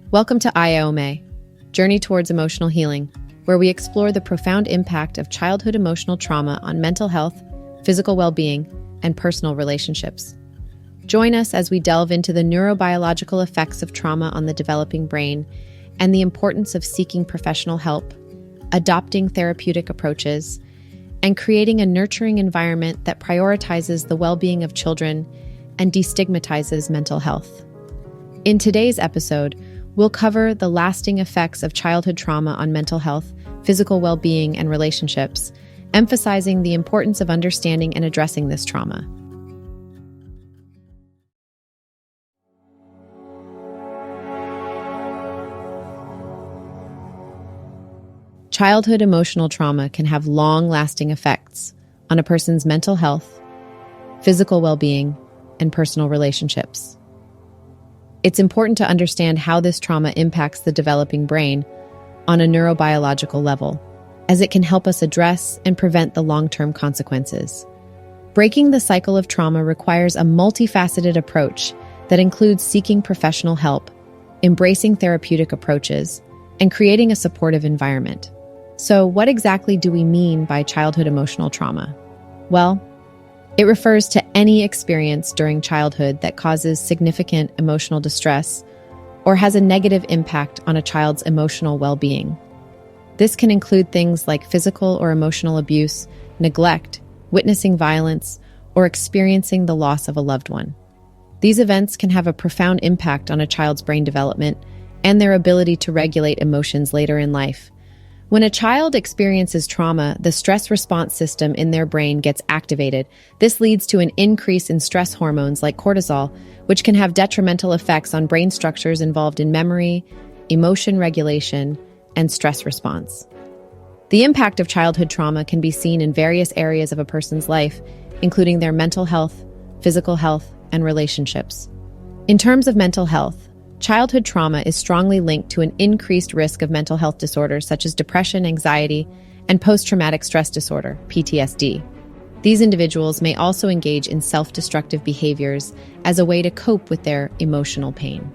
Welcome to IAOMAI, Journey Towards Emotional Healing, where we explore the profound impact of childhood emotional trauma on mental health, physical well-being, and personal relationships. Join us as we delve into the neurobiological effects of trauma on the developing brain and the importance of seeking professional help, adopting therapeutic approaches, and creating a nurturing environment that prioritizes the well-being of children and destigmatizes mental health. In today's episode, we'll cover the lasting effects of childhood trauma on mental health, physical well-being, and relationships, emphasizing the importance of understanding and addressing this trauma. Childhood emotional trauma can have long-lasting effects on a person's mental health, physical well-being, and personal relationships. It's important to understand how this trauma impacts the developing brain on a neurobiological level, as it can help us address and prevent the long-term consequences. Breaking the cycle of trauma requires a multifaceted approach that includes seeking professional help, embracing therapeutic approaches, and creating a supportive environment. So, what exactly do we mean by childhood emotional trauma? Well, it refers to any experience during childhood that causes significant emotional distress or has a negative impact on a child's emotional well-being. This can include things like physical or emotional abuse, neglect, witnessing violence, or experiencing the loss of a loved one. These events can have a profound impact on a child's brain development and their ability to regulate emotions later in life. When a child experiences trauma, the stress response system in their brain gets activated. This leads to an increase in stress hormones like cortisol, which can have detrimental effects on brain structures involved in memory, emotion regulation, and stress response. The impact of childhood trauma can be seen in various areas of a person's life, including their mental health, physical health, and relationships. In terms of mental health, childhood trauma is strongly linked to an increased risk of mental health disorders such as depression, anxiety, and post-traumatic stress disorder, PTSD. These individuals may also engage in self-destructive behaviors as a way to cope with their emotional pain.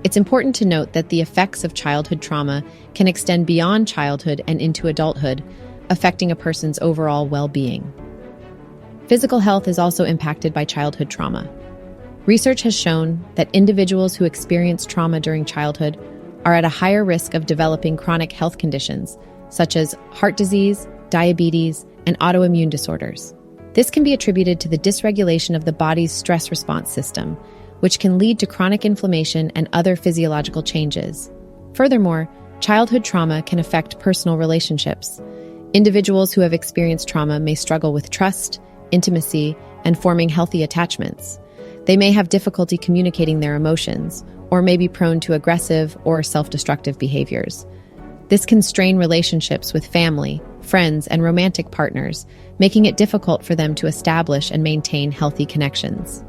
It's important to note that the effects of childhood trauma can extend beyond childhood and into adulthood, affecting a person's overall well-being. Physical health is also impacted by childhood trauma. Research has shown that individuals who experience trauma during childhood are at a higher risk of developing chronic health conditions, such as heart disease, diabetes, and autoimmune disorders. This can be attributed to the dysregulation of the body's stress response system, which can lead to chronic inflammation and other physiological changes. Furthermore, childhood trauma can affect personal relationships. Individuals who have experienced trauma may struggle with trust, intimacy, and forming healthy attachments. They may have difficulty communicating their emotions, or may be prone to aggressive or self-destructive behaviors. This can strain relationships with family, friends, and romantic partners, making it difficult for them to establish and maintain healthy connections.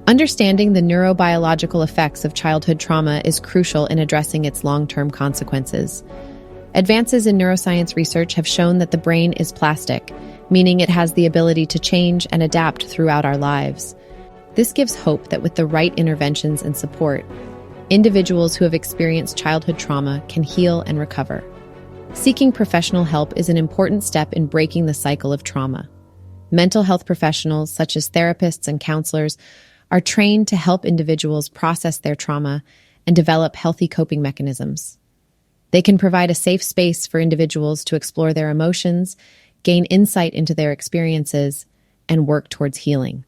Understanding the neurobiological effects of childhood trauma is crucial in addressing its long-term consequences. Advances in neuroscience research have shown that the brain is plastic, meaning it has the ability to change and adapt throughout our lives. This gives hope that with the right interventions and support, individuals who have experienced childhood trauma can heal and recover. Seeking professional help is an important step in breaking the cycle of trauma. Mental health professionals, such as therapists and counselors, are trained to help individuals process their trauma and develop healthy coping mechanisms. They can provide a safe space for individuals to explore their emotions, gain insight into their experiences, and work towards healing.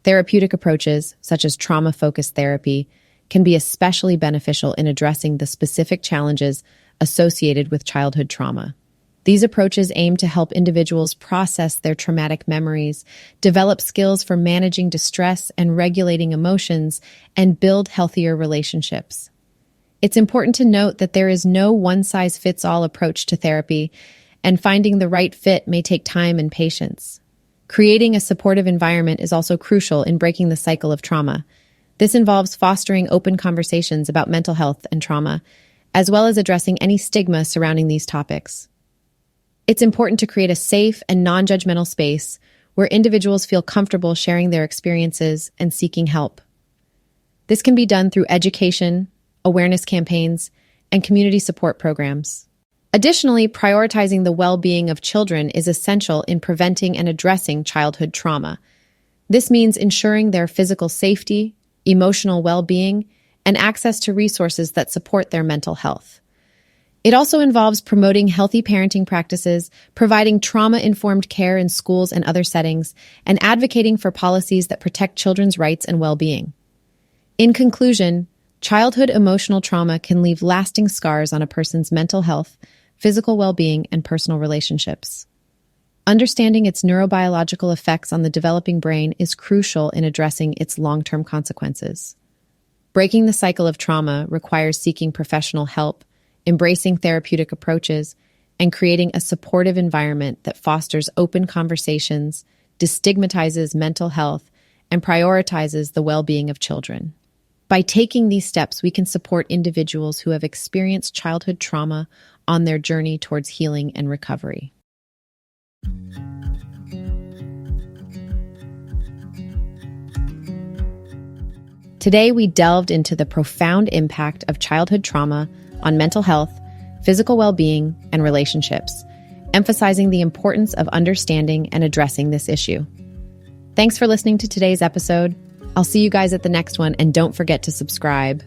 Therapeutic approaches, such as trauma-focused therapy, can be especially beneficial in addressing the specific challenges associated with childhood trauma. These approaches aim to help individuals process their traumatic memories, develop skills for managing distress and regulating emotions, and build healthier relationships. It's important to note that there is no one-size-fits-all approach to therapy, and finding the right fit may take time and patience. Creating a supportive environment is also crucial in breaking the cycle of trauma. This involves fostering open conversations about mental health and trauma, as well as addressing any stigma surrounding these topics. It's important to create a safe and non-judgmental space where individuals feel comfortable sharing their experiences and seeking help. This can be done through education, awareness campaigns, and community support programs. Additionally, prioritizing the well-being of children is essential in preventing and addressing childhood trauma. This means ensuring their physical safety, emotional well-being, and access to resources that support their mental health. It also involves promoting healthy parenting practices, providing trauma-informed care in schools and other settings, and advocating for policies that protect children's rights and well-being. In conclusion, childhood emotional trauma can leave lasting scars on a person's mental health, physical well-being, and personal relationships. Understanding its neurobiological effects on the developing brain is crucial in addressing its long-term consequences. Breaking the cycle of trauma requires seeking professional help, embracing therapeutic approaches, and creating a supportive environment that fosters open conversations, destigmatizes mental health, and prioritizes the well-being of children. By taking these steps, we can support individuals who have experienced childhood trauma on their journey towards healing and recovery. Today, we delved into the profound impact of childhood trauma on mental health, physical well-being, and relationships, emphasizing the importance of understanding and addressing this issue. Thanks for listening to today's episode. I'll see you guys at the next one, and don't forget to subscribe.